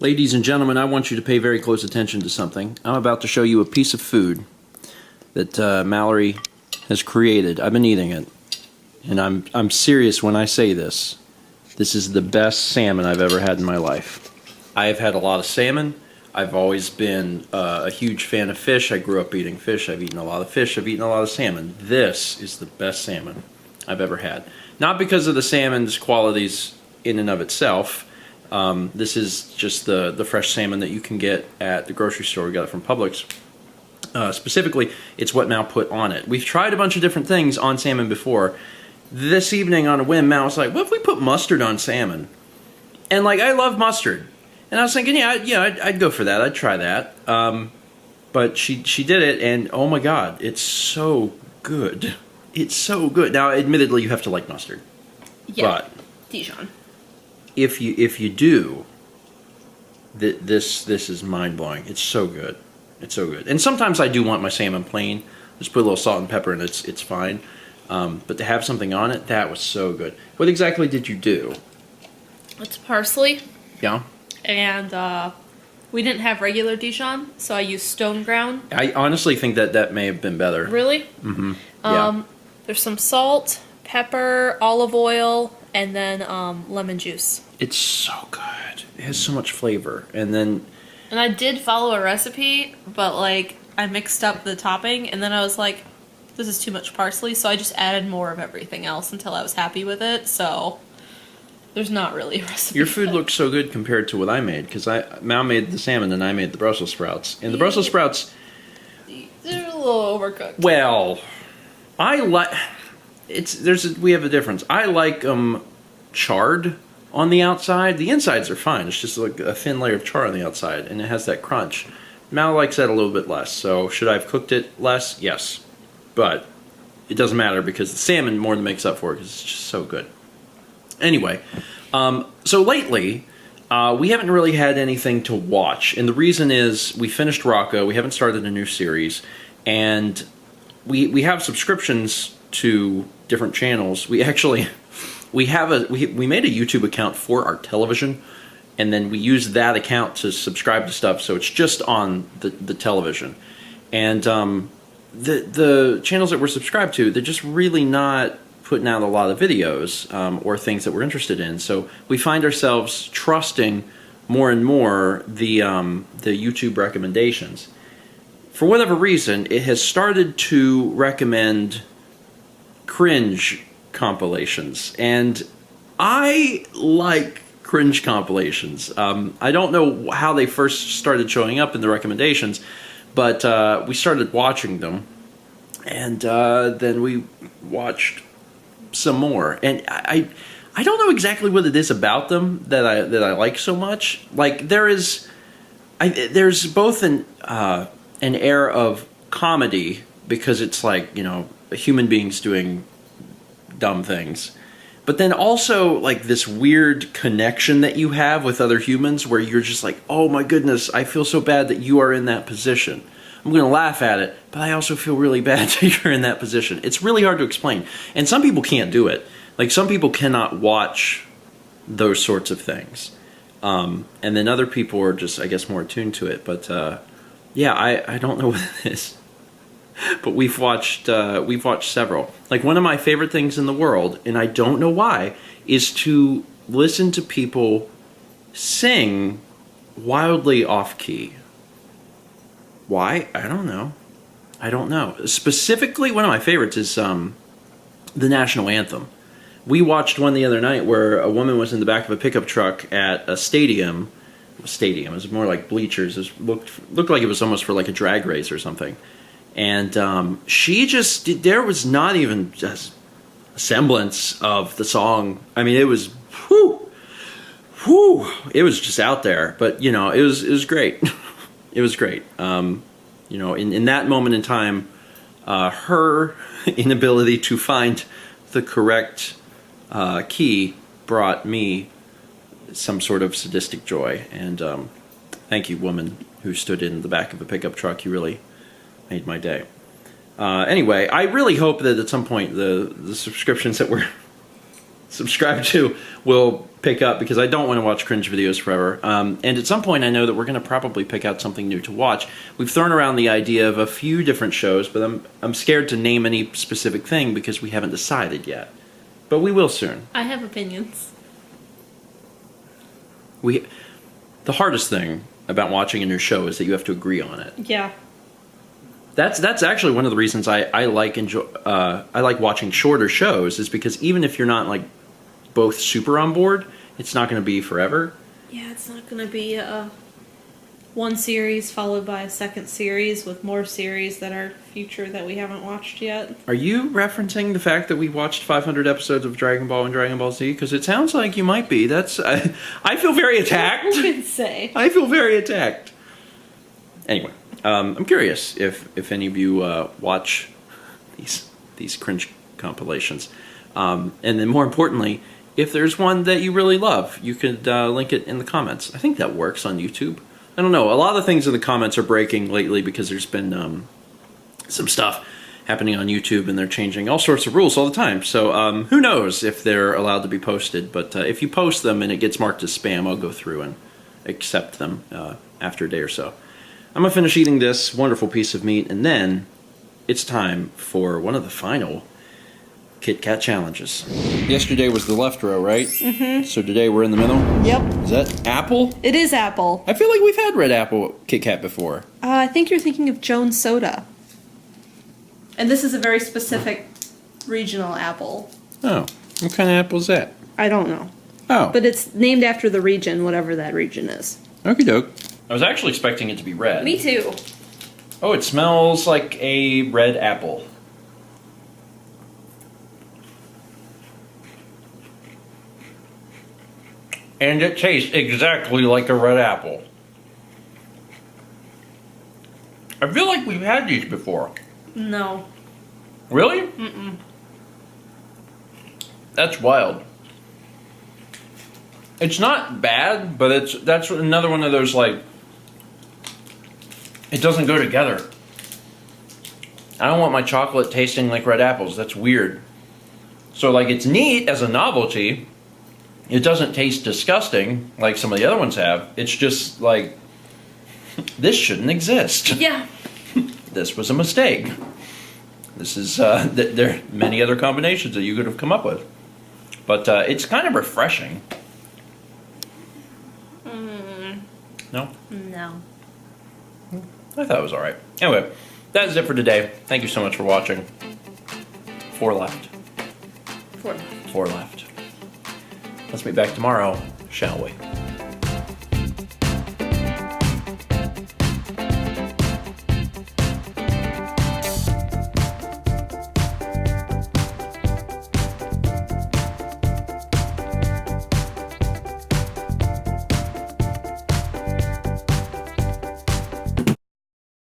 Ladies and gentlemen, I want you to pay very close attention to something. I'm about to show you a piece of food that Mallory has created. I've been eating it, and I'm serious when I say this. This is the best salmon I've ever had in my life. I have had a lot of salmon. I've always been a huge fan of fish. I grew up eating fish. I've eaten a lot of fish. I've eaten a lot of salmon. This is the best salmon I've ever had. Not because of the salmon's qualities in and of itself. This is just the fresh salmon that you can get at the grocery store. We got it from Publix. Specifically, it's what Mal put on it. We've tried a bunch of different things on salmon before. This evening on a whim, Mal was like, what if we put mustard on salmon? And like, I love mustard. And I was thinking, I'd go for that. I'd try that. But she did it, and oh my God, it's so good. It's so good. Now, admittedly, you have to like mustard. Yeah, but Dijon. If you do, this is mind-blowing. It's so good. It's so good. And sometimes I do want my salmon plain. Just put a little salt and pepper and it's fine. But to have something on it, that was so good. What exactly did you do? It's parsley. Yeah? And we didn't have regular Dijon, so I used stone ground. I honestly think that may have been better. Really? Mm-hmm. Yeah. There's some salt, pepper, olive oil, and then lemon juice. It's so good. It has so much flavor. And I did follow a recipe, but like I mixed up the topping, and then I was like, this is too much parsley, so I just added more of everything else until I was happy with it. So there's not really a recipe. Your food looks so good compared to what I made, because Mal made the salmon and I made the Brussels sprouts. And the Brussels sprouts, they're a little overcooked. Well, I like we have a difference. I like them charred on the outside. The insides are fine. It's just like a thin layer of char on the outside, and it has that crunch. Mal likes that a little bit less. So should I have cooked it less? Yes, but it doesn't matter because the salmon more than makes up for it because it's just so good. Anyway, so lately we haven't really had anything to watch, and the reason is we finished Rocco. We haven't started a new series, and we have subscriptions to different channels. We actually we made a YouTube account for our television, and then we use that account to subscribe to stuff, so it's just on the television. And the channels that we're subscribed to, they're just really not putting out a lot of videos or things that we're interested in. So we find ourselves trusting more and more the YouTube recommendations. For whatever reason, it has started to recommend Cringe Compilations, and I like Cringe Compilations. I don't know how they first started showing up in the recommendations, but we started watching them, and then we watched some more. And I don't know exactly what it is about them that I like so much. Like there's both an air of comedy because it's like, you know, human beings doing dumb things, but then also like this weird connection that you have with other humans where you're just like, oh my goodness, I feel so bad that you are in that position. I'm going to laugh at it, but I also feel really bad that you're in that position. It's really hard to explain, and some people can't do it. Like some people cannot watch those sorts of things, and then other people are just, I guess, more attuned to it. But yeah, I don't know what it is. But we've watched several. Like one of my favorite things in the world, and I don't know why, is to listen to people sing wildly off key. Why? I don't know. I don't know. Specifically, one of my favorites is the national anthem. We watched one the other night where a woman was in the back of a pickup truck at a stadium. It was more like bleachers. It looked like it was almost for like a drag race or something. And she just, there was not even just a semblance of the song. I mean, it was, it was just out there. But, you know, it was great. It was great. You know, in that moment in time, her inability to find the correct key brought me some sort of sadistic joy. And thank you, woman who stood in the back of a pickup truck. You really made my day. Anyway, I really hope that at some point the subscriptions that we're subscribe to will pick up, because I don't want to watch cringe videos forever. And at some point, I know that we're going to probably pick out something new to watch. We've thrown around the idea of a few different shows, but I'm scared to name any specific thing because we haven't decided yet. But we will soon. I have opinions. The hardest thing about watching a new show is that you have to agree on it. Yeah. That's actually one of the reasons I like watching shorter shows, is because even if you're not like both super on board, it's not going to be forever. Yeah, it's not going to be one series followed by a second series with more series that are future that we haven't watched yet. Are you referencing the fact that we watched 500 episodes of Dragon Ball and Dragon Ball Z? Because it sounds like you might be. I feel very attacked. I would say. I feel very attacked. Anyway, I'm curious if any of you watch these cringe compilations, and then more importantly, if there's one that you really love, you could link it in the comments. I think that works on YouTube. I don't know. A lot of things in the comments are breaking lately because there's been some stuff happening on YouTube, and they're changing all sorts of rules all the time. So who knows if they're allowed to be posted. But if you post them and it gets marked as spam, I'll go through and accept them after a day or so. I'm going to finish eating this wonderful piece of meat, and then it's time for one of the final Kit Kat challenges. Yesterday was the left row, right? Mm-hmm. So today we're in the middle? Yep. Is that apple? It is apple. I feel like we've had red apple Kit Kat before. I think you're thinking of Jones Soda. And this is a very specific regional apple. Oh, what kind of apple is that? I don't know. Oh. But it's named after the region, whatever that region is. Okie doke. I was actually expecting it to be red. Me too. Oh, it smells like a red apple. And it tastes exactly like a red apple. I feel like we've had these before. No. Really? Mm-mm. That's wild. It's not bad, but that's another one of those, like, it doesn't go together. I don't want my chocolate tasting like red apples. That's weird. So, like, it's neat as a novelty. It doesn't taste disgusting like some of the other ones have. It's just like, this shouldn't exist. Yeah. This was a mistake. This is, there are many other combinations that you could have come up with. But it's kind of refreshing. No? No. I thought it was alright. Anyway, that is it for today. Thank you so much for watching. 4 left. 4 left. 4 left. Let's meet back tomorrow, shall we?